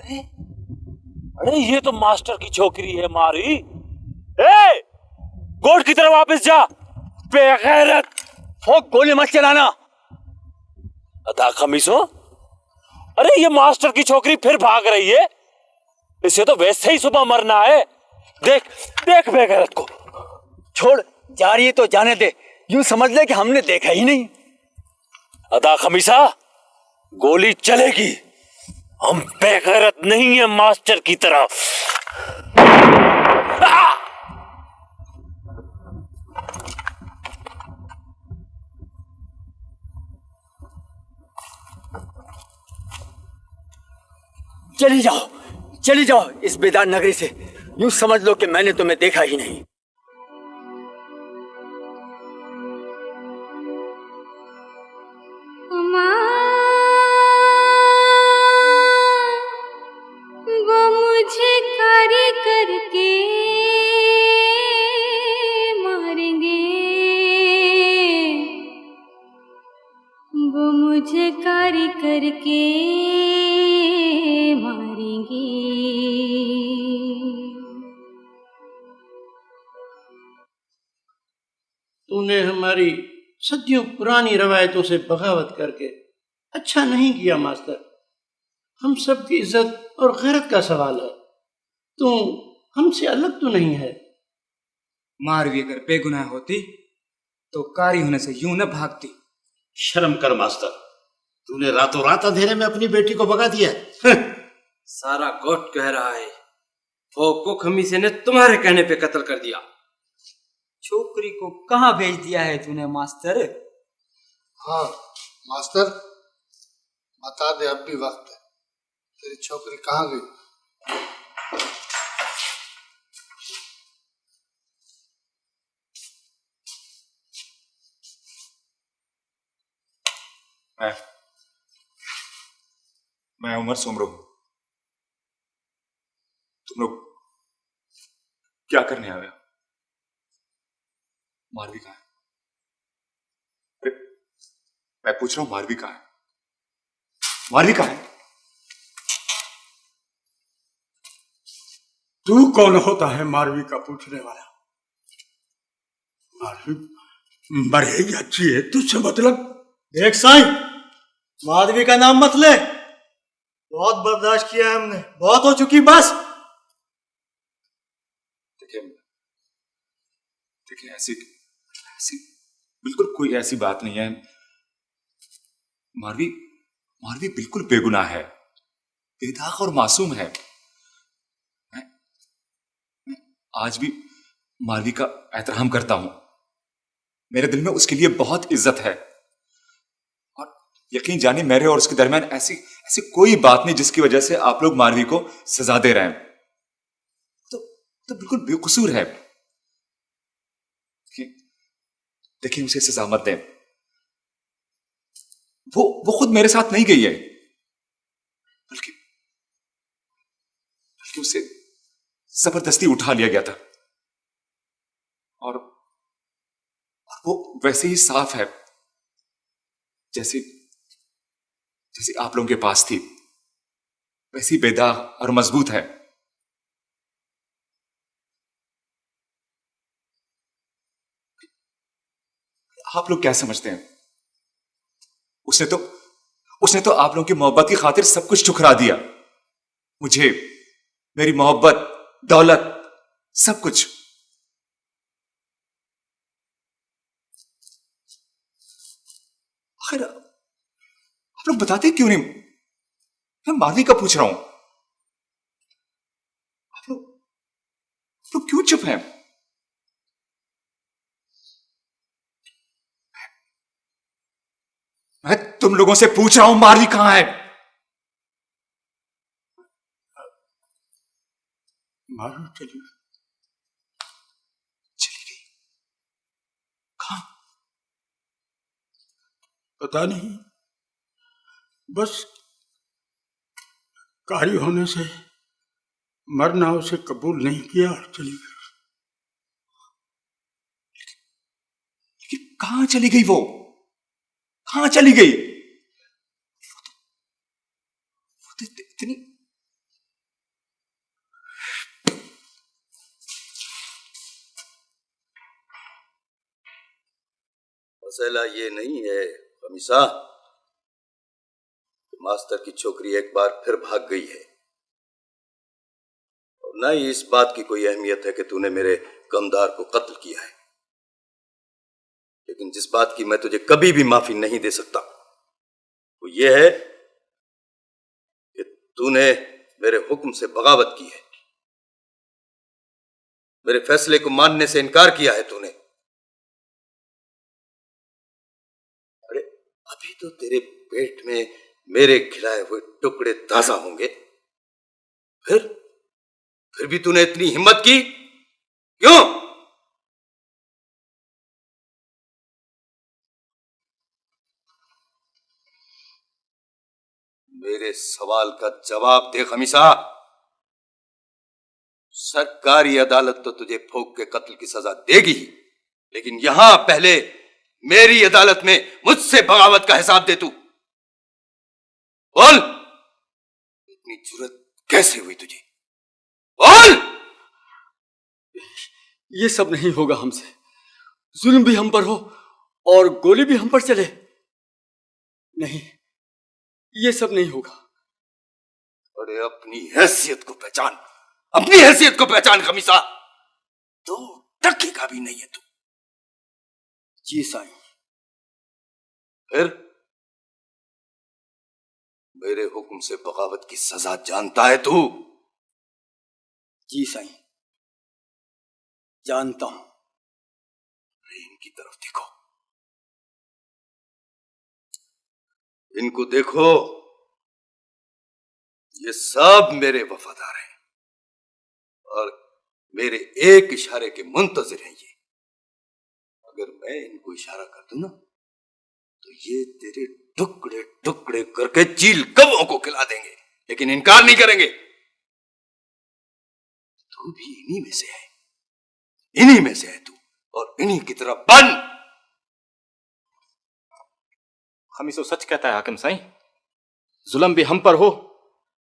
अरे अरे ये तो मास्टर की छोकरी है मारी। ए, कोर्ट की तरफ वापस जा बेगैरत। फोक गोली मत चलाना। अदा खमीसो, अरे ये मास्टर की छोकरी फिर भाग रही है। इसे तो वैसे ही सुबह मरना है। देख देख बेगैरत को। छोड़, जा रही है तो जाने दे। यूं समझ ले कि हमने देखा ही नहीं। अदा खमीसा, गोली चलेगी। हम बेगैरत नहीं है मास्टर की तरफ। चली जाओ इस बेदार नगरी से। यूं समझ लो कि मैंने तुम्हें देखा ही नहीं। वो मुझे कार्य करके मारेंगे, वो मुझे कार्य करके मारेंगे। तूने हमारी सदियों पुरानी रवायतों से बगावत करके अच्छा नहीं किया मास्टर। हम सब की इज्जत और गैरत का सवाल है। तू हमसे अलग तो नहीं है। मारवी अगर बेगुनाह होती तो कारी होने से यूं न भागती। शर्म कर मास्टर, तूने रातों रात अंधेरे में अपनी बेटी को भगा दिया। सारा कोर्ट कह रहा है फोक को खमीसे ने तुम्हारे कहने पे कत्ल कर दिया। छोकरी को कहाँ भेज दिया है तूने मास्टर? हाँ मास्टर, बता दे, अब भी वक्त है। तेरी छोकरी कहाँ गई? मैं उमर सुमरो। तुम लोग क्या करने आए? मारवी कहाँ है? अरे मैं पूछ रहा हूं, मारवी कहाँ है? मारवी कहाँ है? तू कौन होता है मारवी का पूछने वाला? मारवी मरेगी अच्छी है, तुझसे मतलब? देख साईं, माधवी का नाम मत ले। बहुत बर्दाश्त किया है हमने, बहुत हो चुकी बस। देखिए ऐसी बिल्कुल कोई ऐसी बात नहीं है। मारवी बिल्कुल बेगुनाह है, बेदाग और मासूम है। मैं आज भी मारवी का एहतराम करता हूं। मेरे दिल में उसके लिए बहुत इज्जत है और यकीन जानिए मेरे और उसके दरमियान ऐसी कोई बात नहीं जिसकी वजह से आप लोग मारवी को सजा दे रहे हैं। तो बिल्कुल बेकसूर है। देखिए उसे सजा मत दें। वो खुद मेरे साथ नहीं गई है, बल्कि उसे जबरदस्ती उठा लिया गया था और वो वैसे ही साफ है जैसी आप लोगों के पास थी, वैसी बेदाग और मजबूत है। आप लोग क्या समझते हैं? उसने तो आप लोगों की मोहब्बत की खातिर सब कुछ ठुकरा दिया। मुझे, मेरी मोहब्बत, दौलत, सब कुछ। आखिर आप लोग बताते क्यों नहीं? मैं मारवी का पूछ रहा हूं। आप लोग क्यों चुप हैं? मैं तुम लोगों से पूछ रहा हूं, मारवी कहां है? मारवी चली गई। कहां? पता नहीं, बस कारी होने से मरना उसे कबूल नहीं किया और चली गई। लेकिन कहां चली गई वो? कहां चली गई? वो तो मसला ये नहीं है खमीसा, मास्टर की छोकरी एक बार फिर भाग गई है, और न ही इस बात की कोई अहमियत है कि तूने मेरे कमदार को कत्ल किया है। लेकिन जिस बात की मैं तुझे कभी भी माफी नहीं दे सकता वो ये है कि तूने मेरे हुक्म से बगावत की है, मेरे फैसले को मानने से इनकार किया है तूने। अरे अभी तो तेरे पेट में मेरे खिलाए हुए टुकड़े ताजा होंगे, फिर भी तूने इतनी हिम्मत की क्यों? मेरे सवाल का जवाब दे खमीसा। सरकारी अदालत तो तुझे फौक के कत्ल की सजा देगी ही, लेकिन यहां पहले मेरी अदालत में मुझसे बगावत का हिसाब दे तू। बोल, इतनी जुर्रत कैसे हुई तुझे? बोल। ये सब नहीं होगा हमसे, जुल्म भी हम पर हो और गोली भी हम पर चले, नहीं, ये सब नहीं होगा। अरे अपनी हैसियत को पहचान, अपनी हैसियत को पहचान खमीसा। तो टक्की का भी नहीं है तू। जी साईं। फिर मेरे हुक्म से बगावत की सजा जानता है तू? जी साईं, जानता हूं। इनकी तरफ देखो, इनको देखो, ये सब मेरे वफादार हैं और मेरे एक इशारे के मुंतजिर हैं ये। अगर मैं इनको इशारा कर दूं ना तो ये तेरे टुकड़े टुकड़े करके चील कौवों को खिला देंगे, लेकिन इनकार नहीं करेंगे। तू भी इन्हीं में से है, इन्हीं में से है तू, और इन्हीं की तरह बन। खमीसो सच कहता है हाकिम साईं, जुल्म भी हम पर हो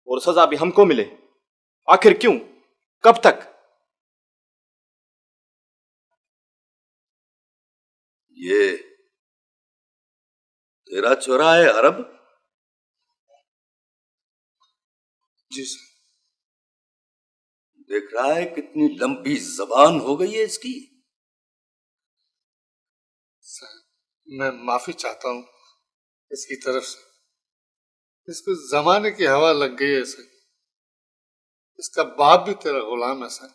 और सजा भी हमको मिले, आखिर क्यों, कब तक? ये तेरा चोरा है अरब? जी सर। देख रहा है कितनी लंबी जबान हो गई है इसकी। सर, मैं माफी चाहता हूं इसकी तरफ से। इसको जमाने की हवा लग गई है सर। इसका बाप भी तेरा गुलाम है सर।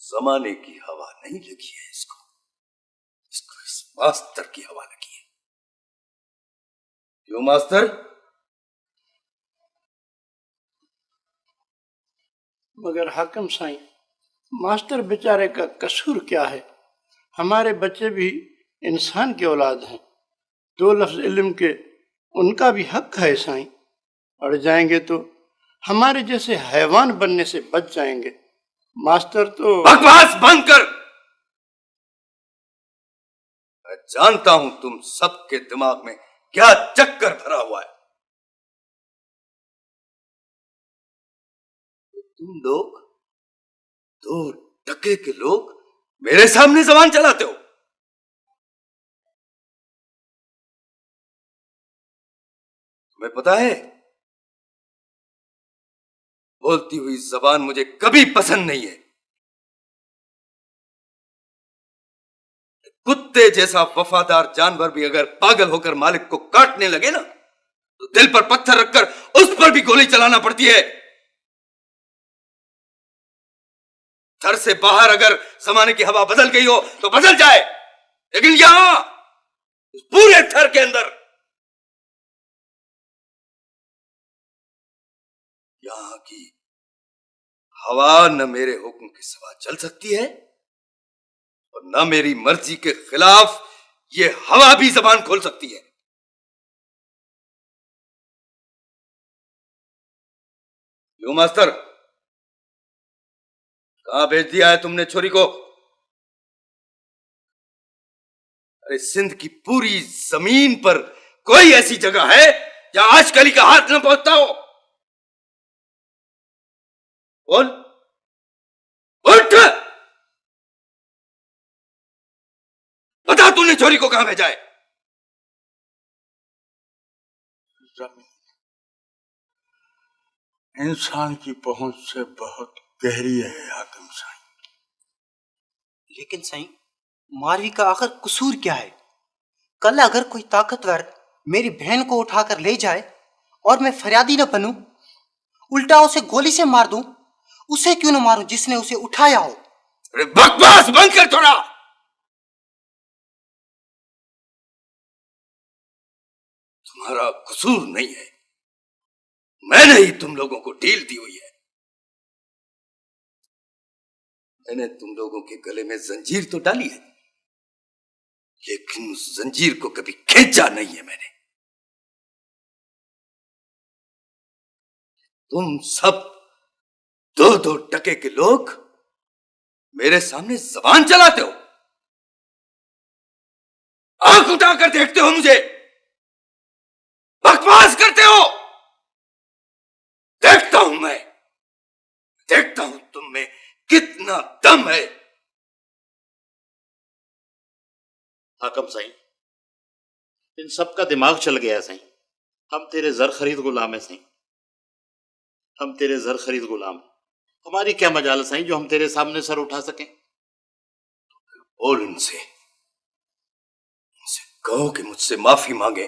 जमाने की हवा नहीं लगी है इसको, इसको इस मास्टर की हवा लगी है। क्यों मास्टर? मगर हाकिम साईं, मास्टर बेचारे का कसूर क्या है? हमारे बच्चे भी इंसान की औलाद हैं, 2 लफ्ज इल्म के उनका भी हक है साईं। अड़ जाएंगे तो हमारे जैसे हैवान बनने से बच जाएंगे। मास्टर तो बकवास बंद कर। मैं जानता हूं तुम सबके दिमाग में क्या चक्कर भरा हुआ है। तुम लोग 2 टके के लोग मेरे सामने जबान चलाते हो। तुम्हें पता है, बोलती हुई जबान मुझे कभी पसंद नहीं है। कुत्ते जैसा वफादार जानवर भी अगर पागल होकर मालिक को काटने लगे ना तो दिल पर पत्थर रखकर उस पर भी गोली चलाना पड़ती है। थर से बाहर अगर जमाने की हवा बदल गई हो तो बदल जाए, लेकिन यहां पूरे थर के अंदर यहां की हवा न मेरे हुक्म के सिवा चल सकती है और न मेरी मर्जी के खिलाफ ये हवा भी जबान खोल सकती है। क्यों मास्टर, कहां भेज दिया है तुमने छोरी को? अरे सिंध की पूरी जमीन पर कोई ऐसी जगह है जहां आजकली का हाथ न पहुंचता हो? बोल, उठ, बता तूने किशोरी को कहां भेजा है? जमीन इंसान की पहुंच से बहुत गहरी है हाकिम साईं। लेकिन साईं, मारवी का आखिर कसूर क्या है? कल अगर कोई ताकतवर मेरी बहन को उठाकर ले जाए और मैं फरियादी न बनूं, उल्टा उसे गोली से मार दूं, उसे क्यों न मारूं जिसने उसे उठाया हो? अरे बकवास बंद कर थोड़ा। तुम्हारा कसूर नहीं है, मैंने ही तुम लोगों को ढील दी हुई है। मैंने तुम लोगों के गले में जंजीर तो डाली है, लेकिन उस जंजीर को कभी खींचा नहीं है मैंने। तुम सब 2-2 टके के लोग मेरे सामने जबान चलाते हो, आंख उठाकर देखते हो मुझे, बकवास करते हो। देखता हूं मैं, देखता हूं तुम में कितना दम है। हाकम साईं, इन सब का दिमाग चल गया साईं। हम तेरे जर खरीद गुलाम है साईं, हम तेरे जर खरीद गुलाम। हमारी क्या मजाल साईं जो हम तेरे सामने सर उठा सकें। बोल उनसे कहो कि मुझसे माफी मांगे,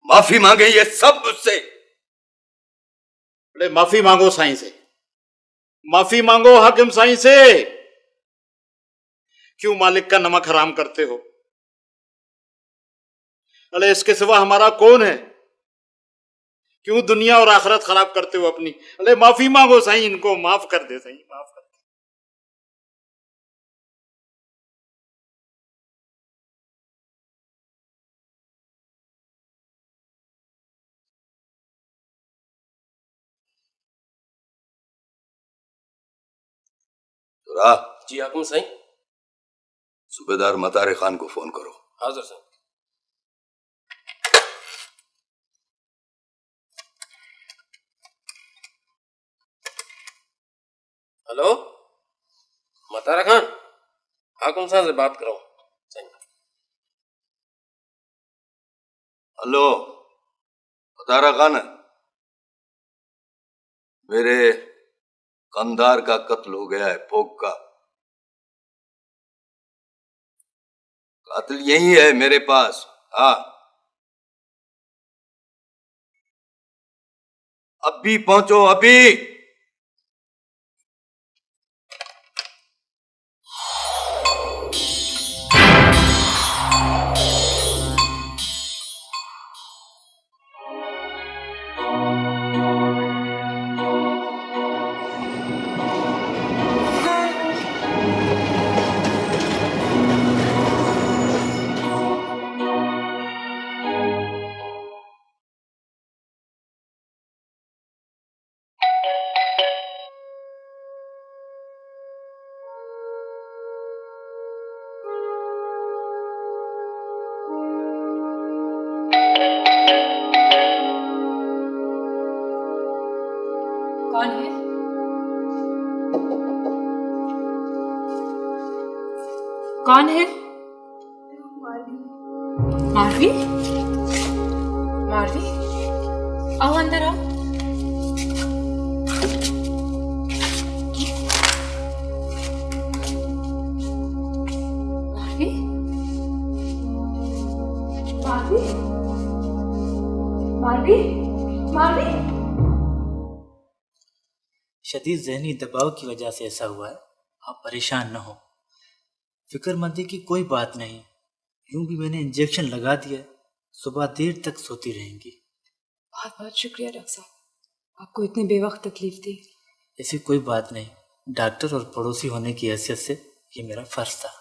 माफी मांगे ये सब मुझसे। अरे माफी मांगो साईं से, माफी मांगो हाकिम साईं से। क्यों मालिक का नमक हराम करते हो? अरे इसके सिवा हमारा कौन है? क्यों दुनिया और आखिरत खराब करते हो अपनी? अरे माफी मांगो साईं, इनको माफ कर दे साईं, माफ कर दे। जी हाकिम साईं। सूबेदार मतारे खान को फोन करो। हाजिर साईं। हेलो, मतारा खान, हाकिम साहब से बात करो। हेलो मतारा खान, मेरे कंधार का कत्ल हो गया है, फोक का। कातिल यही है मेरे पास। हाँ, अभी पहुंचो, अभी। कौन है? कौन है? मारवी? मारवी, आओ अंदर आओ। मारवी, मारवी, मारवी, मारवी। शदीद जहनी दबाव की वजह से ऐसा हुआ है, आप परेशान न हो। फिक्रमंदी की कोई बात नहीं, यूं भी मैंने इंजेक्शन लगा दिया है, सुबह देर तक सोती रहेंगी। बहुत बहुत शुक्रिया डॉक्टर साहब, आपको इतने बेवक्त तकलीफ दी। ऐसी कोई बात नहीं, डॉक्टर और पड़ोसी होने की हैसियत से ये मेरा फर्ज था।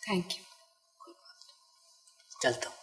Thank you. चलता हूँ।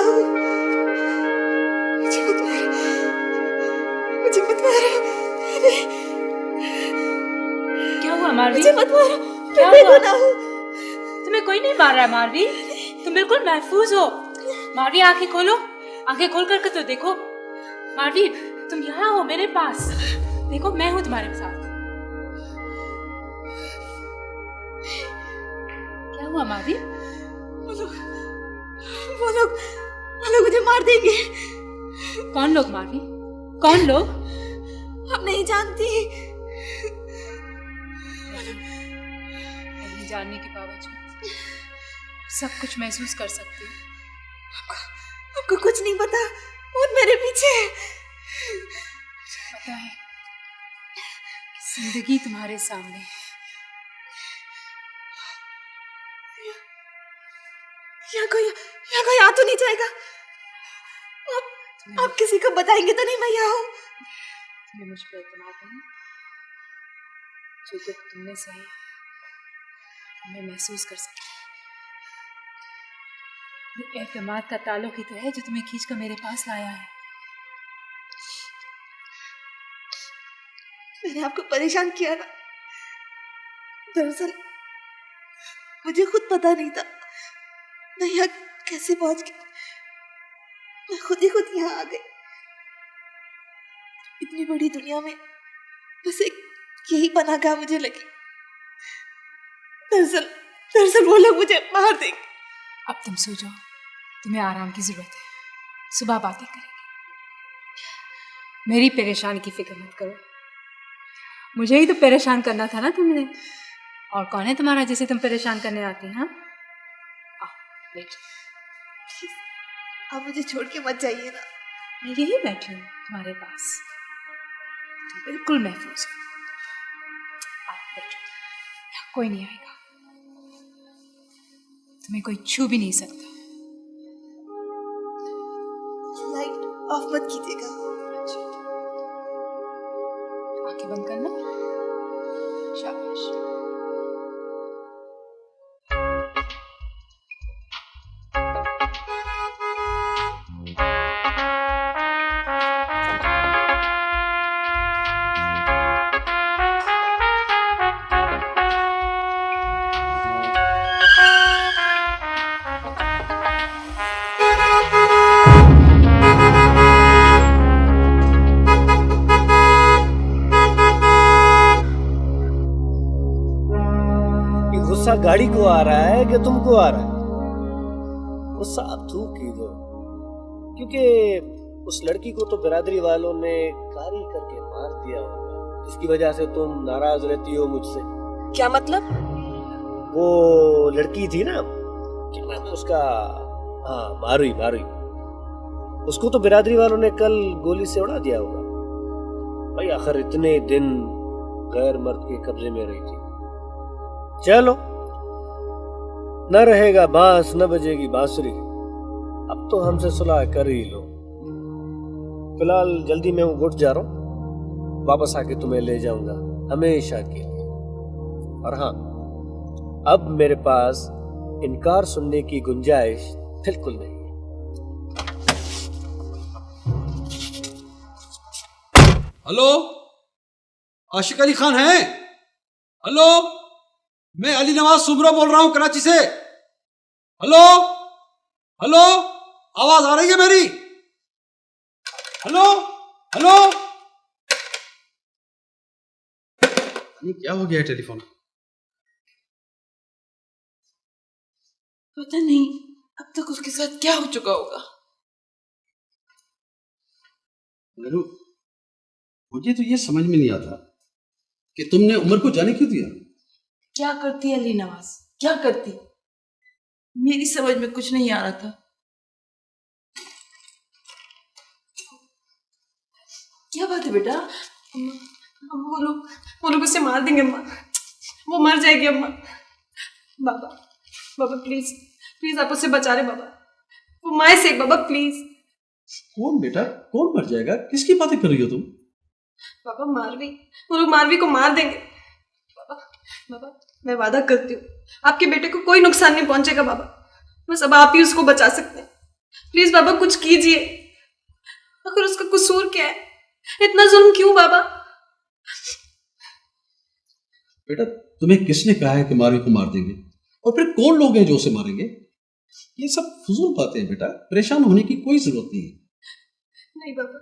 हूँ। मुझे मत मारो, मुझे मत मारो। क्या हुआ मारवी? मुझे मत मारो, क्या मैं हुआ? बेगुनाह हूँ। तुम्हें कोई नहीं मार रहा है मारवी, तुम बिल्कुल महफूज हो। मारवी आंखें खोलो, आंखें खोल करके तो देखो। मारवी तुम यहाँ हो मेरे पास, देखो मैं हूँ तुम्हारे साथ। क्या हुआ मारवी? वो लोग मुझे मार देंगे। कौन लोग मारवी? कौन लोग? हम नहीं जानती। नहीं जानने के बावजूद सब कुछ महसूस कर सकती हूँ। आपको कुछ नहीं पता, वो मेरे पीछे है। पता है जिंदगी तुम्हारे सामने। यहाँ कोई आ तो नहीं जाएगा? आप किसी को बताएंगे तो नहीं मैं यहाँ हूँ? तुम्हें मुझ पर एतमाद नहीं? जो दुख तुमने सही मैं महसूस कर सकती हूँ। ये एतमाद का ताल्लुक ही तो है जो तुम्हें खींच कर मेरे पास लाया है। मैंने आपको परेशान किया ना। दरअसल मुझे खुद पता नहीं था मैं यहाँ कैसे पहुंच गई। मैं खुद यहाँ आ गई। इतनी बड़ी दुनिया में बस एक यही पनाहगाह मुझे लगी। दरअसल वो लोग मुझे मार देंगे। अब तुम सो जाओ, तुम्हें आराम की जरूरत है। सुबह बातें करेंगे। मेरी परेशानी की फिक्र मत करो, मुझे ही तो परेशान करना था ना तुमने। और कौन है तुम्हारा जिसे तुम परेशान करने आती हैं? हाँ बैठ। आप मुझे छोड़ के मत जाइए ना। मैं यही बैठी हूँ तुम्हारे पास, तुम बिल्कुल महफूज हो। आप बैठो, यहाँ कोई नहीं आएगा, तुम्हें कोई छू भी नहीं सकता। लाइट ऑफ मत कीजिएगा। आंखें बंद करना। शाबाश। गुस्सा गाड़ी को आ रहा है कि तुमको आ रहा है? गुस्सा आप थूक ही दो, क्योंकि उस लड़की को तो बिरादरी वालों ने कारी करके मार दिया होगा, जिसकी वजह से तुम नाराज रहती हो मुझसे। क्या मतलब? वो लड़की थी ना, क्या नाम है उसका? हाँ, मारुई। उसको तो बिरादरी वालों ने कल गोली से उड़ा दिया होगा। भाई आखिर इतने दिन गैर मर्द के कब्जे में रही थी। चलो, न रहेगा बांस न बजेगी बांसुरी। अब तो हमसे सुलह कर ही लो। फिलहाल जल्दी मैं उठ जा रहा हूँ, वापस आके तुम्हें ले जाऊंगा हमेशा के लिए। और हाँ, अब मेरे पास इनकार सुनने की गुंजाइश बिल्कुल नहीं है। हेलो, आशिक अली खान है? हेलो, मैं अली नवाज सुमरा बोल रहा हूं कराची से। हेलो हेलो, आवाज आ रही है मेरी? हेलो हेलो, क्या हो गया टेलीफोन? पता नहीं अब तक उसके साथ क्या हो चुका होगा। मुझे तो ये समझ में नहीं आता कि तुमने उमर को जाने क्यों दिया। क्या करती अली नवाज, क्या करती? मेरी समझ में कुछ नहीं आ रहा था। क्या बात है बेटा? वो लोग उसे मार देंगे अम्मा, वो मर जाएगी अम्मा। बाबा प्लीज आप उसे बचा रहे बाबा, वो माए से बाबा प्लीज। कौन बेटा, कौन मर जाएगा? किसकी बातें कर रही हो तुम? बाबा वो लोग मारवी को मार देंगे बाबा। मैं वादा करती हूँ आपके बेटे को कोई नुकसान नहीं पहुंचेगा बाबा, बस अब आप ही उसको बचा सकते हैं। प्लीज बाबा कुछ कीजिए। आखिर उसका कसूर क्या है? इतना जुल्म क्यों बाबा? बेटा तुम्हें किसने कहा है कि मारवी को मार देंगे? और फिर कौन लोग हैं जो उसे मारेंगे? ये सब फजूल बातें हैं बेटा, परेशान होने की कोई जरूरत नहीं है। नहीं बाबा,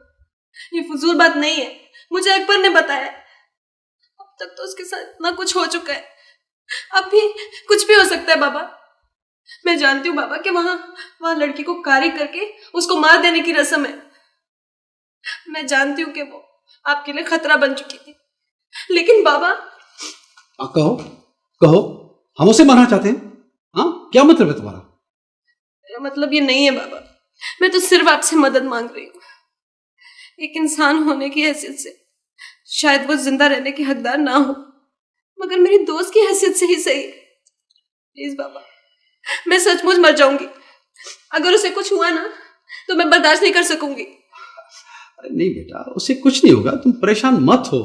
ये फजूल बात नहीं है, मुझे अकबर ने बताया। अब तक तो उसके साथ इतना कुछ हो चुका है, अब भी कुछ भी हो सकता है बाबा। मैं जानती हूँ बाबा कि वहां लड़की को कारी करके उसको मार देने की रस्म है। मैं जानती हूँ कि वो आपके लिए खतरा बन चुकी थी, लेकिन बाबा। कहो कहो, हम उसे मारना चाहते हैं? हाँ, क्या मतलब है तुम्हारा? मेरा मतलब ये नहीं है बाबा, मैं तो सिर्फ आपसे मदद मांग रही हूँ। एक इंसान होने की हैसियत से शायद वो जिंदा रहने के हकदार ना हो, मगर मेरी दोस्त की हैसियत से ही सही है। प्लीज बाबा, मैं सचमुच मर जाऊंगी। अगर उसे कुछ हुआ ना तो मैं बर्दाश्त नहीं कर सकूंगी। अरे नहीं बेटा, उसे कुछ नहीं होगा, तुम परेशान मत हो।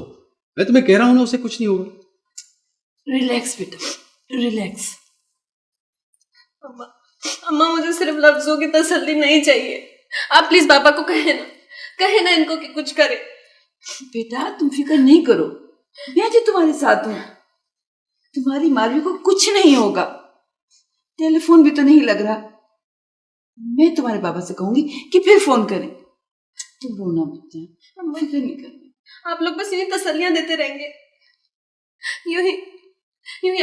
मैं तुम्हें कह रहा हूं ना, उसे कुछ नहीं होगा। रिलैक्स बेटा, रिलैक्स। अम्मा, अम्मा मुझे सिर्फ लफ्जों की तसल्ली नहीं चाहिए। आप प्लीज पापा को कहे ना इनको कि कुछ करे। बेटा तुम फिक्र नहीं करो, मैं तो तुम्हारे साथ हूँ। तुम्हारी मारवी को कुछ नहीं होगा। टेलीफोन भी तो नहीं लग रहा। मैं तुम्हारे बाबा से कहूंगी कि फिर फोन करें। तुम रोना मत, फिक्र नहीं करना। आप लोग बस यूं ही तसल्लियां देते रहेंगे, यूं ही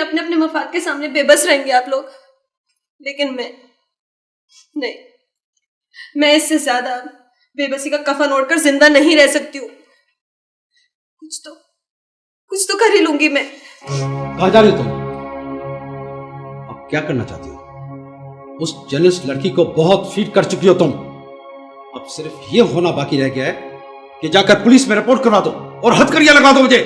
अपने अपने मफाद के सामने बेबस रहेंगे आप लोग। लेकिन मैं इससे ज्यादा बेबसी का कफन ओढ़कर जिंदा नहीं रह सकती हूँ। कुछ तो कर ही लूंगी मैं। कहाँ जा रही हो तुम? अब क्या करना चाहती हो? उस जर्नलिस्ट लड़की को बहुत फीड कर चुकी हो तुम। अब सिर्फ ये होना बाकी रह गया है कि जाकर पुलिस में रिपोर्ट करवा दो और हथकड़ियां लगा दो मुझे।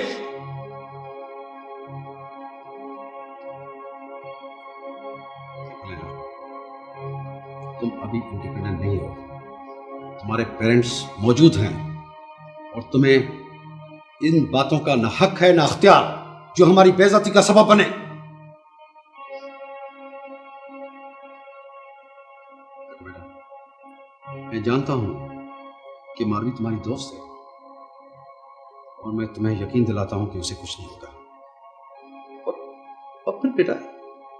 तुम अभी इंडिपेंडेंट नहीं हो, तुम्हारे पेरेंट्स मौजूद हैं और तुम्हें इन बातों का ना हक है ना अख्तियार जो हमारी बेइज्जती का सबब बने। मैं जानता हूं कि मारवी तुम्हारी दोस्त है और मैं तुम्हें यकीन दिलाता हूं कि उसे कुछ नहीं होगा। और फिर बेटा,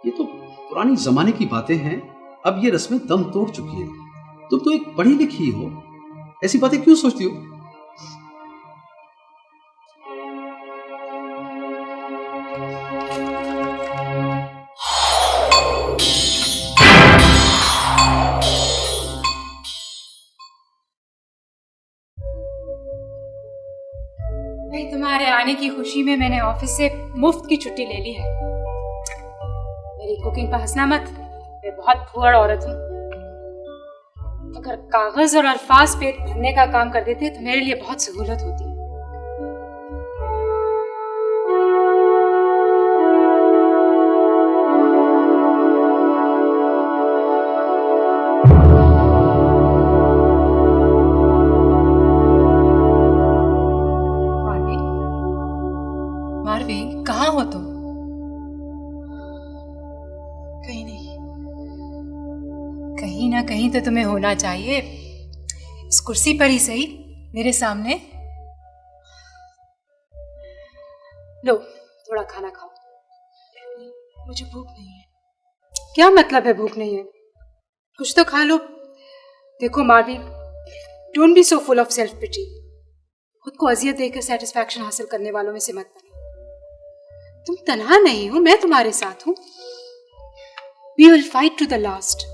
ये तो पुरानी जमाने की बातें हैं, अब ये रस्में दम तोड़ चुकी हैं। तुम तो एक पढ़ी लिखी हो, ऐसी बातें क्यों सोचती हो? तुम्हारे आने की खुशी में मैंने ऑफिस से मुफ्त की छुट्टी ले ली है। मेरी कुकिंग पर हंसना मत, मैं बहुत फुहड़ औरत हूँ। अगर कागज और अल्फाज पेट भरने का काम कर देते तो मेरे लिए बहुत सहूलत होती। मारवी, कहाँ हो तुम? कहीं नहीं। कहीं ना कहीं तो तुम्हें होना चाहिए। इस कुर्सी पर ही सही, मेरे सामने। लो, थोड़ा खाना खाओ। मुझे भूख नहीं है। क्या मतलब है भूख नहीं है? कुछ तो खा लो। देखो Marvi, don't be so full of self pity. खुद को अजियत देकर सेटिस्फैक्शन हासिल करने वालों में से मत बनो। तुम तन्हा नहीं हो, मैं तुम्हारे साथ हूं। We will fight to the last.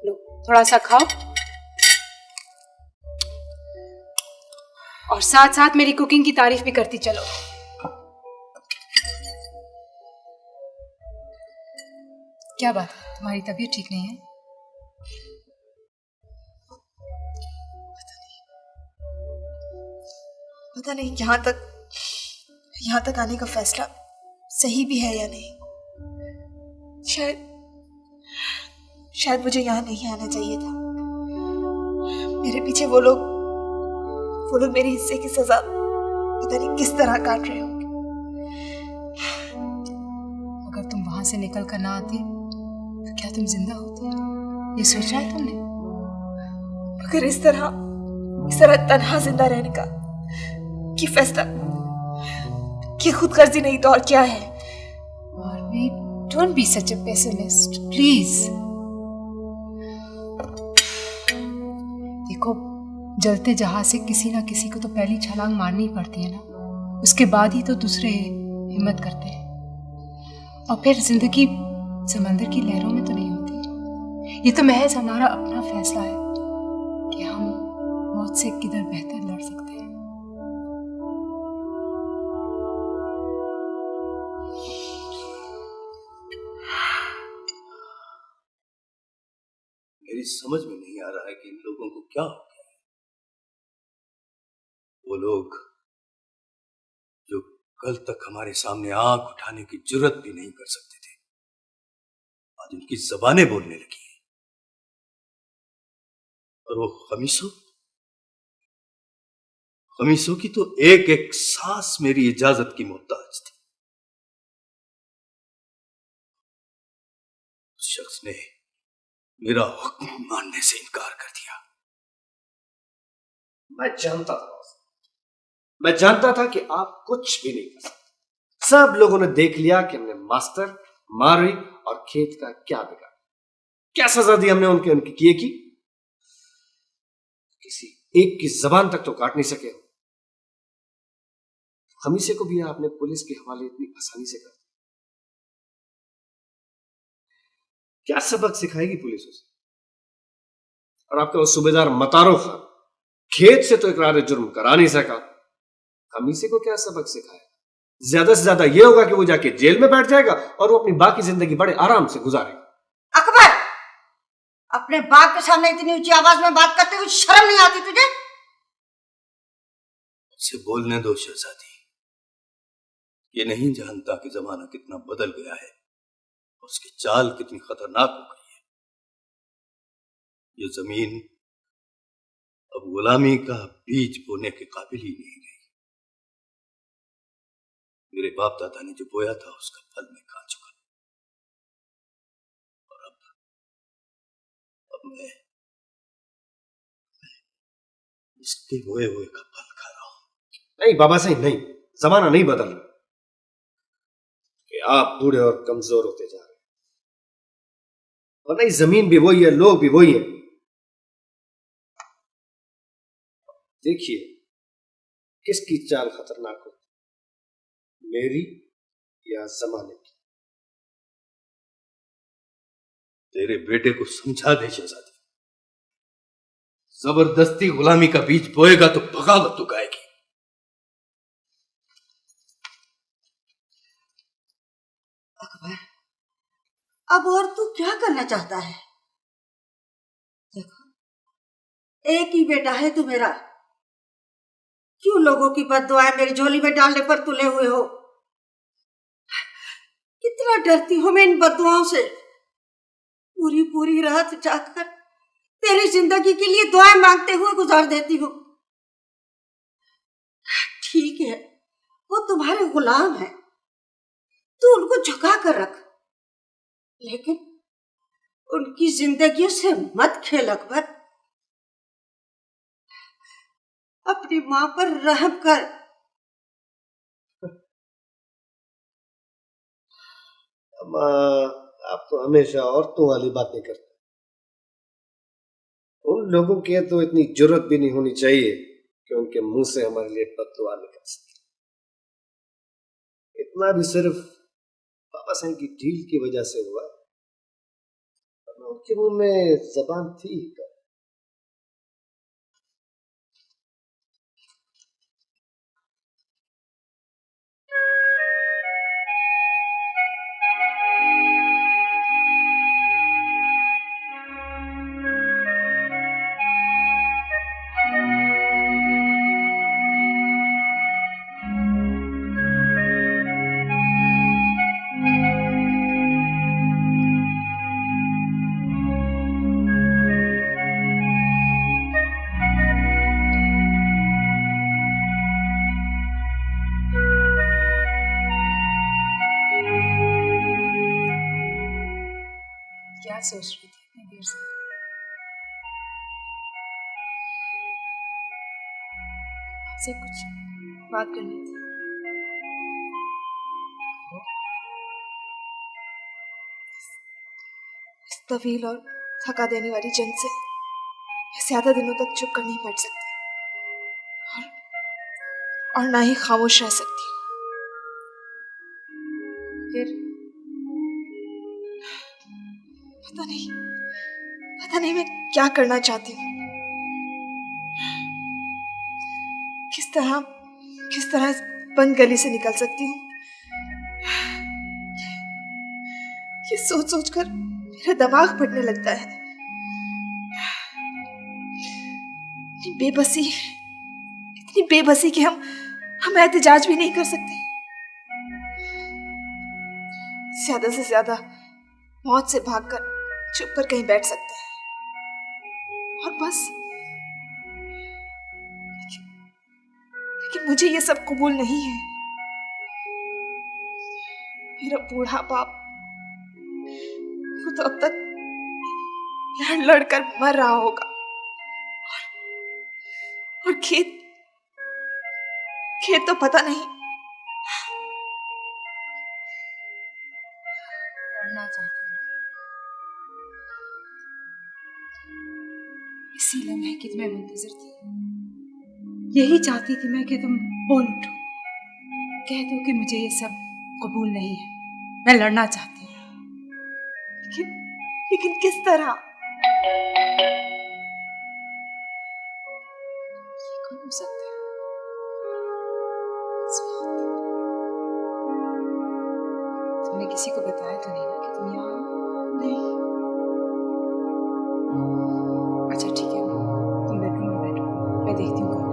लो, थोड़ा सा खाओ और साथ साथ मेरी कुकिंग की तारीफ भी करती चलो। क्या बात है, तुम्हारी तबीयत ठीक नहीं है? पता नहीं यहाँ तक आने का फैसला सही भी है या नहीं। शायद मुझे यहाँ नहीं आना चाहिए था। मेरे पीछे वो लोग मेरे हिस्से की सजा पता नहीं किस तरह काट रहे होंगे। अगर तुम वहां से निकल कर ना आती तो क्या तुम जिंदा होती? ये सोचा है तुमने? अगर इस तरह तन्हा जिंदा रहने का कि फैसला कि खुदगर्जी नहीं तो और क्या है। Marvi, don't be such a pessimist please. देखो, जलते जहाज से किसी ना किसी को तो पहली छलांग मारनी पड़ती है ना, उसके बाद ही तो दूसरे हिम्मत करते हैं। और फिर जिंदगी समंदर की लहरों में तो नहीं होती। ये तो महज हमारा अपना फैसला है कि हम मौत से किधर बेहतर लड़ सकते हैं। मेरी समझ में नहीं आ रहा है कि इन लोगों को क्या हो गया है। वो लोग जो कल तक हमारे सामने आंख उठाने की जुर्रत भी नहीं कर सकते थे, आज उनकी जबानें बोलने लगी हैं। और वो खमीसों की तो एक एक सांस मेरी इजाजत की मोहताज थी। उस शख्स ने मेरा हुक्म मानने से इनकार कर दिया। मैं जानता था कि आप कुछ भी नहीं कर सकते। सब लोगों ने देख लिया कि हमने मास्टर, मारवी और खेत का क्या बिगाड़ा, क्या सजा दी हमने उनके किए की। किसी एक की जबान तक तो काट नहीं सके। खमीसे को भी आपने पुलिस के हवाले इतनी आसानी से कर दिया। क्या सबक सिखाएगी पुलिस उसे? और आपका वो सूबेदार मतारो खान खेत से तो इकरार जुर्म करा नहीं सका, खमीसे को क्या सबक सिखाया? ज्यादा से ज्यादा यह होगा कि वो जाके जेल में बैठ जाएगा और वो अपनी बाकी जिंदगी बड़े आराम से गुजारेगा। अकबर, अपने बाप के सामने इतनी ऊंची आवाज में बात करते हुए शर्म नहीं आती तुझे? मुझसे बोलने दो शहजादी। ये नहीं जानता कि जमाना कितना बदल गया है, उसकी चाल कितनी खतरनाक हो गई है। ये जमीन अब गुलामी का बीज बोने के काबिल ही नहीं रही। मेरे बाप दादा ने जो बोया था उसका फल मैं खा चुका, और अब मैं इसके बोए हुए का फल खा रहा हूं। नहीं बाबा साईं, नहीं, जमाना नहीं बदल रहा कि आप बूढ़े और कमजोर होते जा रहे हैं। और नहीं, जमीन भी वही है, लोग भी वही है। देखिए किसकी चाल खतरनाक हो, मेरी या जमाने की? तेरे बेटे को समझा दे शहजादी, जबरदस्ती गुलामी का बीज बोएगा तो बगावत उगाएगी। अकबर, अब और तू क्या करना चाहता है? देखो, एक ही बेटा है तू मेरा, क्यों लोगों की बद्दुआएं मेरी झोली में डालने पर तुले हुए हो? कितना डरती हूं मैं इन बद्दुआओं से। पूरी पूरी रात जाकर तेरी जिंदगी के लिए दुआएं मांगते हुए गुजार देती हूँ। ठीक है, वो तुम्हारे गुलाम है, तू उनको झुका कर रख, लेकिन उनकी जिंदगियों से मत खेल अकबर। अपनी मां पर रहम कर। अम्मा, आप तो हमेशा औरतों वाली बातें करते। उन लोगों की तो इतनी जरूरत भी नहीं होनी चाहिए कि उनके मुंह से हमारे लिए बददुआ निकल सके। इतना भी सिर्फ बाबा साईं की ढील की वजह से हुआ, उनके मुंह में जबान थी। क्या सोच रही थी इतनी देर से? आपसे कुछ बात करनी थी। इस तवील और थका देने वाली जंग से मैं ज्यादा दिनों तक चुप कर नहीं बैठ सकती और ना ही खामोश रह सकती हूँ। फिर पता नहीं मैं क्या करना चाहती हूँ। किस तरह इस बंद गली से निकल सकती हूँ। ये सोच सोच कर मेरा दिमाग फटने लगता है। इतनी बेबसी कि हम एहतजाज भी नहीं कर सकते। ज्यादा से ज्यादा मौत से भागकर चुप कर कहीं बैठ सकते हैं और बस। लेकिन मुझे ये सब कबूल नहीं है। मेरा बूढ़ा बाप वो तो अब तक लड़ कर मर रहा होगा और खेत तो पता नहीं। लड़ना चाहती हूँ इसी लम्हे की तुम्हें मुंतजर थी। यही चाहती थी मैं कि तुम बोल उठो, कह दो कि मुझे ये सब कबूल नहीं है, मैं लड़ना चाहती हूँ। लेकिन किस तरह? कौन हो सकता है? तुमने किसी को बताया तो नहीं ना कि तुम यहाँ हो? नहीं। अच्छा ठीक है, तुम बेडरूम में बैठो, मैं देखती हूँ कौन है।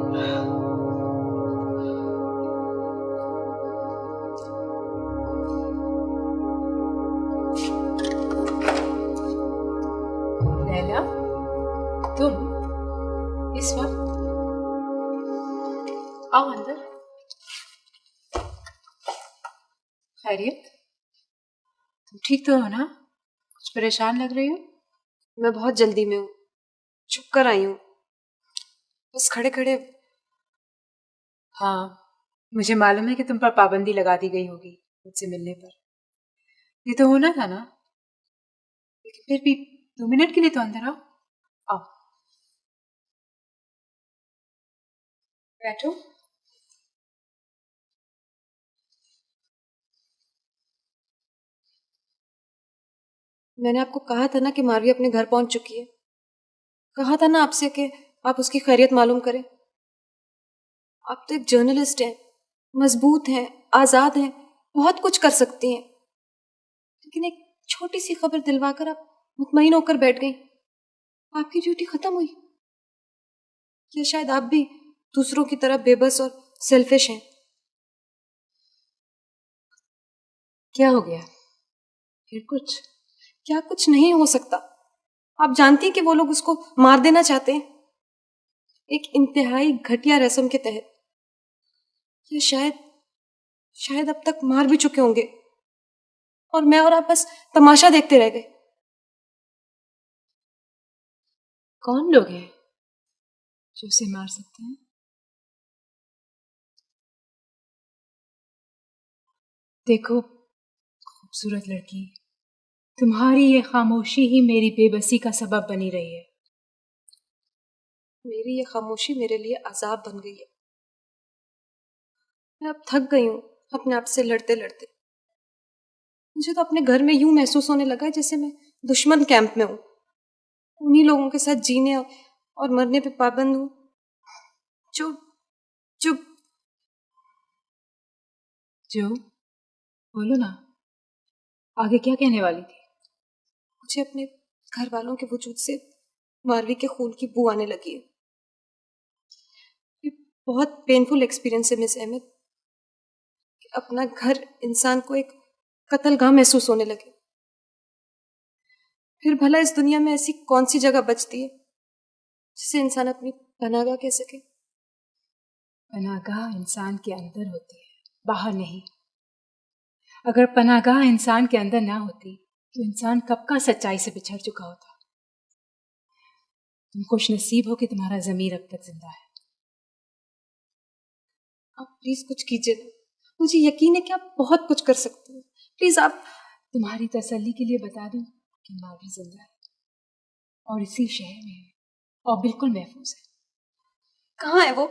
लैला, तुम इस वक्त? आओ अंदर। खैरियत? तुम ठीक तो हो ना? कुछ परेशान लग रही हो? मैं बहुत जल्दी में हूँ, चुप कर आई हूँ, बस खड़े खड़े। हाँ, मुझे मालूम है कि तुम पर पाबंदी लगा दी गई होगी मुझसे मिलने पर। ये तो होना था ना, लेकिन फिर भी 2 मिनट के लिए तो अंदर आओ। आओ बैठो। मैंने आपको कहा था ना कि मारवी अपने घर पहुंच चुकी है। कहा था ना आपसे कि आप उसकी खैरियत मालूम करें। आप तो एक जर्नलिस्ट हैं, मजबूत हैं, आजाद हैं, बहुत कुछ कर सकती हैं, लेकिन एक छोटी सी खबर दिलवाकर आप मुतमईन होकर बैठ गई। आपकी ड्यूटी खत्म हुई। या शायद आप भी दूसरों की तरह बेबस और सेल्फिश हैं। क्या हो गया? फिर कुछ? क्या कुछ नहीं हो सकता? आप जानती हैं कि वो लोग उसको मार देना चाहते हैं, एक इंतहाई घटिया रस्म के तहत। या शायद अब तक मार भी चुके होंगे और मैं और आप बस तमाशा देखते रह गए। कौन लोग हैं जो उसे मार सकते हैं? देखो खूबसूरत लड़की, तुम्हारी ये खामोशी ही मेरी बेबसी का सबब बनी रही है। मेरी ये खामोशी मेरे लिए अजाब बन गई है। मैं अब थक गई हूँ अपने आप से लड़ते लड़ते। मुझे तो अपने घर में यूं महसूस होने लगा है जैसे मैं दुश्मन कैंप में हूँ, उन्हीं लोगों के साथ जीने और मरने पे पाबंद हूँ जो बोलो ना, आगे क्या कहने वाली थी? मुझे अपने घर वालों के वजूद से मारवी के खून की बू आने लगी है। ये बहुत पेनफुल एक्सपीरियंस है मिस अहमद, अपना घर इंसान को एक कत्लगाह महसूस होने लगे। फिर भला इस दुनिया में ऐसी कौन सी जगह बचती है जिसे इंसान अपनी पनाहगाह कह सके? पनाहगाह इंसान के अंदर होती है, बाहर नहीं। अगर पनाहगाह इंसान के अंदर ना होती तो इंसान कब का सच्चाई से बिछड़ चुका होता। तुम खुश नसीब हो कि तुम्हारा ज़मीर अब तक जिंदा है। आप प्लीज कुछ कीजिए ना, मुझे यकीन है कि आप बहुत कुछ कर सकते हैं। प्लीज आप। तुम्हारी तसल्ली के लिए बता दूं कि मावी जिंदा है और इसी शहर में है और बिल्कुल महफूज है। कहाँ है वो?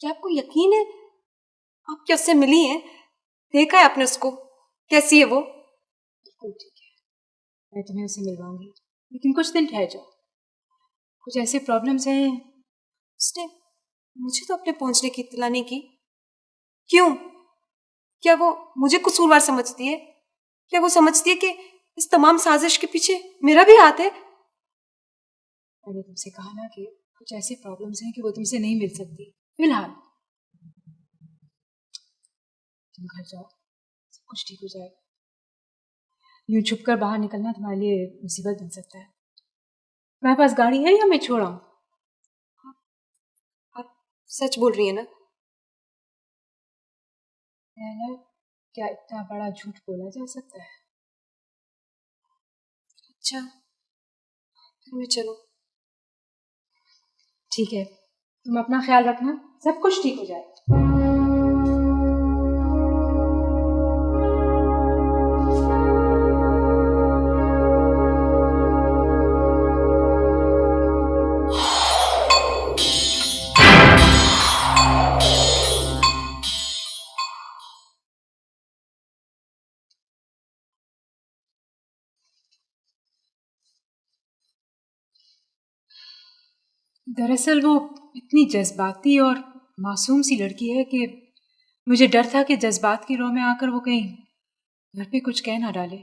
क्या आपको यकीन है? आप क्या उससे मिली हैं? देखा है आपने उसको? कैसी है वो? बिल्कुल ठीक है, मैं तुम्हें उसे मिलवाऊंगी, लेकिन कुछ दिन ठहर जाओ। कुछ ऐसे प्रॉब्लम्स हैं। उसने मुझे तो अपने पहुंचने की इत्तला नहीं की। क्यों? क्या वो मुझे कसूरवार समझती है? क्या वो समझती है कि इस तमाम साजिश के पीछे मेरा भी हाथ है? मैंने तुमसे कहा ना कि कुछ ऐसे प्रॉब्लम्स हैं कि वो तुमसे नहीं मिल सकती फिलहाल। तुम घर जाओ, सब कुछ ठीक हो जाएगा। यूं छुप कर बाहर निकलना तुम्हारे लिए मुसीबत बन सकता है। तुम्हारे पास गाड़ी है या मैं छोड़ आऊं? आप सच बोल रही है ना? लैला, क्या इतना बड़ा झूठ बोला जा सकता है? अच्छा, फिर मैं चलूं? ठीक है, तुम अपना ख्याल रखना, सब कुछ ठीक हो जाएगा। दरअसल वो इतनी जज्बाती और मासूम सी लड़की है कि मुझे डर था कि जज्बात की रोह में आकर वो कहीं घर पे कुछ कह ना डाले,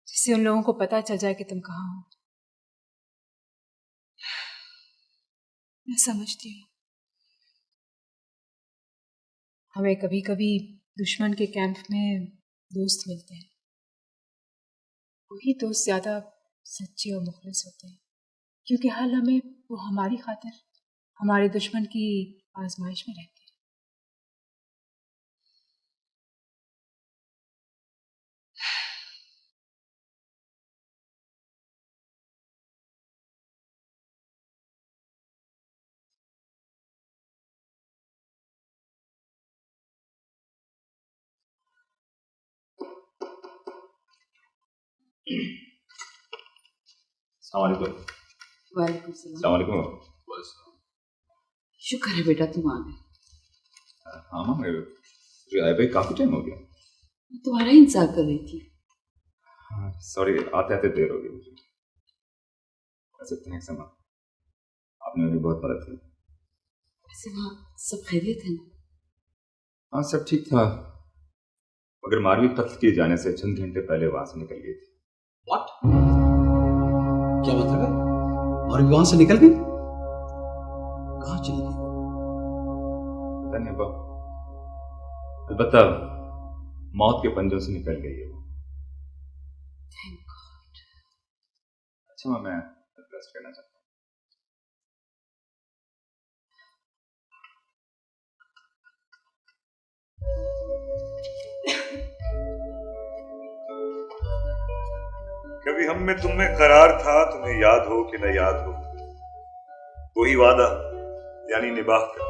जिससे उन लोगों को पता चल जाए कि तुम कहाँ हो। मैं समझती हूँ। हमें कभी कभी दुश्मन के कैंप में दोस्त मिलते हैं, वही दोस्त ज्यादा सच्चे और मुखलिस होते हैं, क्योंकि हर लम्हे वो हमारी खातिर हमारे दुश्मन की आजमाइश में रहते हैं। वालेकुम सलाम। शुक्र है बेटा तुम आ गए। हाँ माँ, मुझे आए भाई काफी टाइम हो गया। मैं तुम्हारा ही इंतजार कर रही थी। सॉरी, आते आते देर हो गई मुझे। वैसे थैंक्स माँ, आपने मेरी बहुत मदद की। वैसे वहाँ सब खैरियत है ना? हाँ सब ठीक था, मगर मारवी कत्ल किए जाने से चंद घंटे पहले वहां से निकल गई थी। व्हाट? क्या मतलब है? और वहां से निकल गई? कहाँ चली गई? पता नहीं बाप, अलबत्ता मौत के पंजों से निकल गई है वो। Thank God. अच्छा माँ, मैं रेस्ट करना चाहता हूँ। कभी हम में तुम में करार था, तुम्हें याद हो कि न याद हो, वही वादा यानी निभाह का,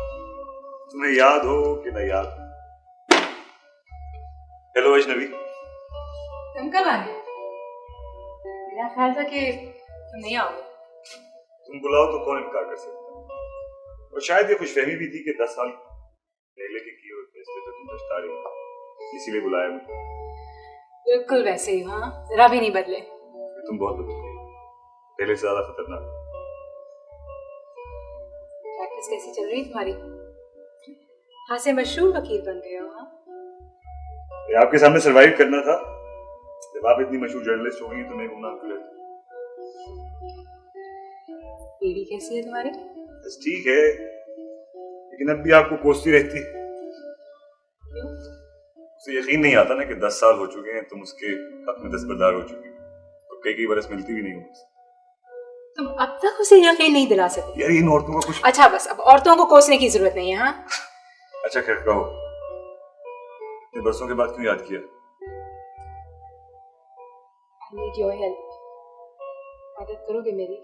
तुम्हें याद हो कि न याद हो। हेलो अजनबी। तुम कब आए? मेरा ख्याल था कि तुम नहीं आओगे। तुम बुलाओ तो कौन इनकार कर सकता है। और शायद ये खुशफहमी भी थी कि 10 साल पहले की हुई फैसले तो तुम पछता रही हो, इसीलिए बुलाया मैं। बिल्कुल वैसे ही, हाँ जरा भी नहीं बदले। तुम बहुत बदल गई, पहले से ज्यादा खतरनाक। प्रैक्टिस कैसी चल रही तुम्हारी? हाँ से मशहूर वकील बन गए हो। हाँ, आपके सामने सरवाइव करना था। जब आप इतनी मशहूर जर्नलिस्ट हो गई तो नहीं घूमना क्यों रहता। बीवी कैसी है तुम्हारी? बस ठीक है, लेकिन अब भी आपको कोसती रहती। उसे यकीन नहीं आता ना कि 10 साल हो चुके हैं, तुम उसके हक में दस्तबरदार हो चुकी हो, तो कई बरस मिलती भी नहीं हो। तुम अब तक उसे यकीन नहीं दिला सकती। यार इन औरतों का कुछ। अच्छा बस, अब औरतों को कोसने की जरूरत नहीं है। हाँ अच्छा खैर कहो, इतने बरसों के बाद क्यों याद किया? I need your help. मदद करोगे मेरी?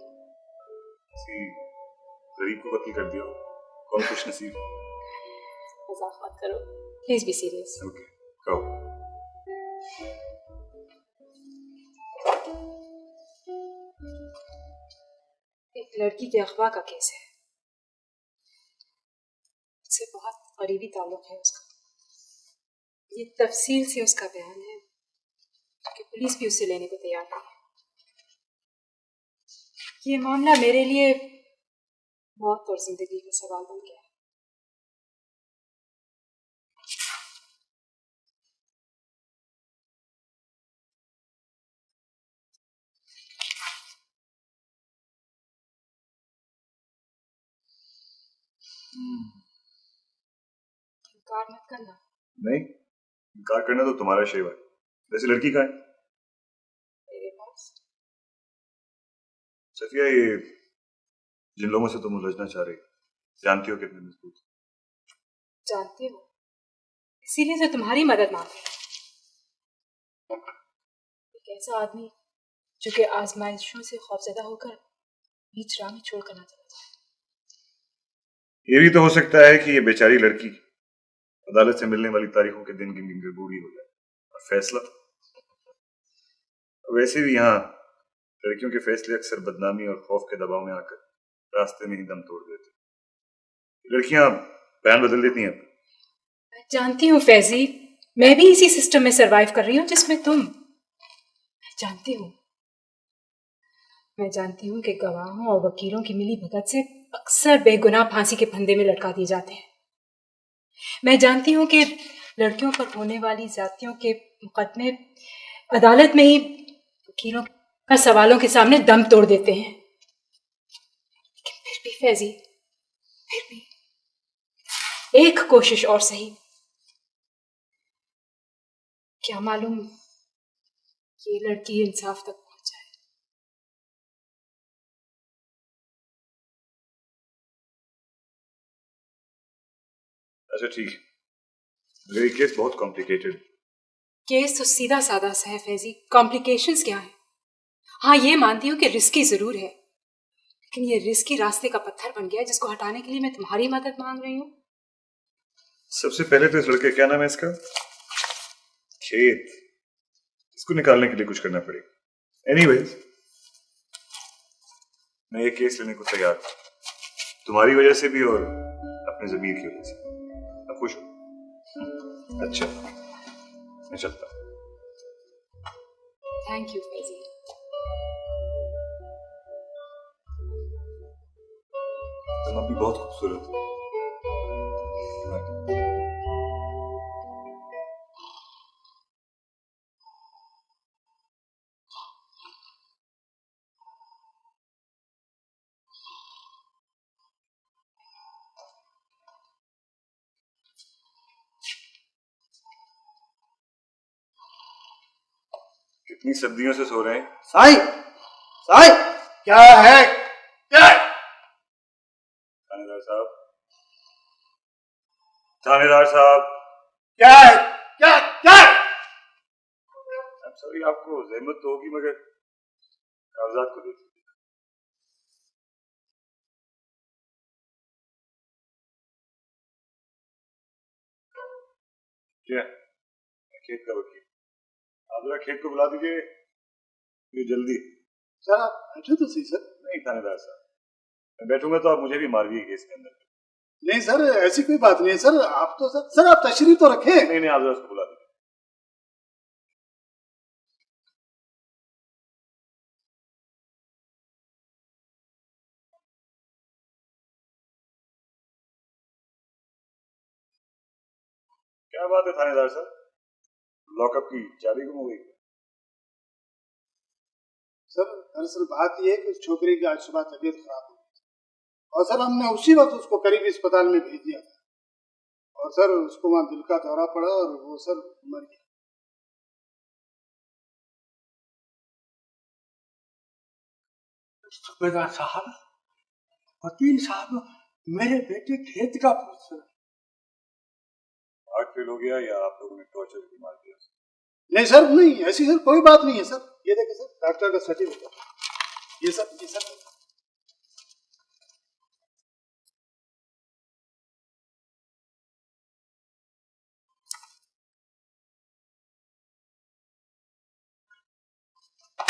किसी गरीब को कत्ल कर दिया, कौन खुश नसीब। मजाक मत करो, प्लीज बी सीरियस। ओके, कहो। एक लड़की के अगवा का केस है, उससे बहुत करीबी ताल्लुक है उसका। ये तफसील से उसका बयान है कि पुलिस भी उससे लेने को तैयार नहीं है। ये मामला मेरे लिए मौत और जिंदगी का सवाल बन गया है। इनकार मत करना। नहीं, इनकार करना तो तुम्हारा शेवा है। वैसे लड़की कहाँ है? मेरे पास। सफिया, ये जिन लोगों से तुम उलझना चाह रही, जानती हो कितने मजबूत? जानती हो, इसीलिए तो तुम्हारी मदद मांग रही हूं। एक ऐसा आदमी जो कि आजमाइशों से खौफजदा होकर बीच राह में छोड़कर ना चला जाए। ये भी तो हो सकता है कि ये बेचारी लड़की अदालत से मिलने वाली तारीखों के दिन गिन गिन कर बूढ़ी हो जाए और फैसला। वैसे भी यहाँ लड़कियों के फैसले अक्सर बदनामी और खौफ के दबाव में आकर रास्ते में ही दम तोड़ देते। लड़कियां बयान बदल देती हैं। मैं जानती हूँ फैजी, मैं भी इसी सिस्टम में सरवाइव कर रही हूँ जिसमें तुम। मैं जानती हूँ कि गवाहों और वकीलों की मिली भगत से अक्सर बेगुनाह फांसी के फंदे में लटका दिए जाते हैं। मैं जानती हूँ कि लड़कियों पर होने वाली ज्यादतियों के मुकदमे अदालत में ही वकीलों का सवालों के सामने दम तोड़ देते हैं। लेकिन फिर भी फैजी, फिर भी एक कोशिश और सही। क्या मालूम ये लड़की इंसाफ तक पहुंच जाए। अच्छा ठीक है, मगर ये केस बहुत कॉम्प्लिकेटेड। केस तो सीधा साधा सा है फैजी, कॉम्प्लिकेशंस क्या है? हाँ, ये मानती हूँ कि रिस्की जरूर है, लेकिन ये रिस्की रास्ते का पत्थर बन गया जिसको हटाने के लिए मैं तुम्हारी मदद मांग रही हूँ। सबसे पहले तो इस लड़के, क्या नाम है इसका, खेत, इसको निकालने के लिए कुछ करना पड़ेगा। एनीवेज, मैं ये केस लेने को तैयार हूं, तुम्हारी वजह से भी और अपने ज़मीर की वजह से। अब खुश हो? अच्छा, मैं चलता हूं। Thank you Faizi. तुम अभी बहुत खूबसूरत हो। कितनी सदियों से सो रहे हैं? साई, साई, क्या है? क्या है? थानेदार साहब, थानेदार साहब, क्या है? क्या क्या? सॉरी, आपको जहमत तो होगी मगर कागजात को देखिए। क्या? खेत का वकील, आप जरा खेत को बुला दीजिए, ये जल्दी। सर आप बैठो तो सही सर। नहीं थानेदार साहब, मैं बैठूंगा तो आप मुझे भी मार दिए केस के अंदर। नहीं सर, ऐसी कोई बात नहीं है सर। आप तो सर आप तशरीफ तो रखें। नहीं नहीं, आप जरा उसको बुला दीजिए। क्या बात है थानेदार साहब, लॉकअप की चाबी गुम हो गई? सर दरअसल बात यह है कि उस छोकरी की आज सुबह तबीयत खराब हो गई और सर हमने उसी वक्त उसको करीबी अस्पताल में भेज दिया था और सर उसको वहां दिल का दौरा पड़ा और वो सर मर गया। सूबेदार साहब, वकील साहब, मेरे बेटे खेत का पूछ। हार्ट फेल हो गया या आप लोगों ने टॉर्चर की मार दिया? नहीं सर, नहीं ऐसी सर कोई बात नहीं है सर। ये देखिए सर, डॉक्टर का सर्टिफिकेट, ये सर।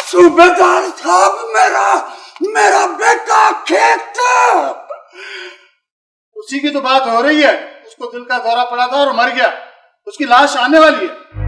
सूबेदार साहब, मेरा बेटा खेत। उसी की तो बात हो रही है। उसको दिल का दौरा पड़ा था और मर गया। उसकी लाश आने वाली है।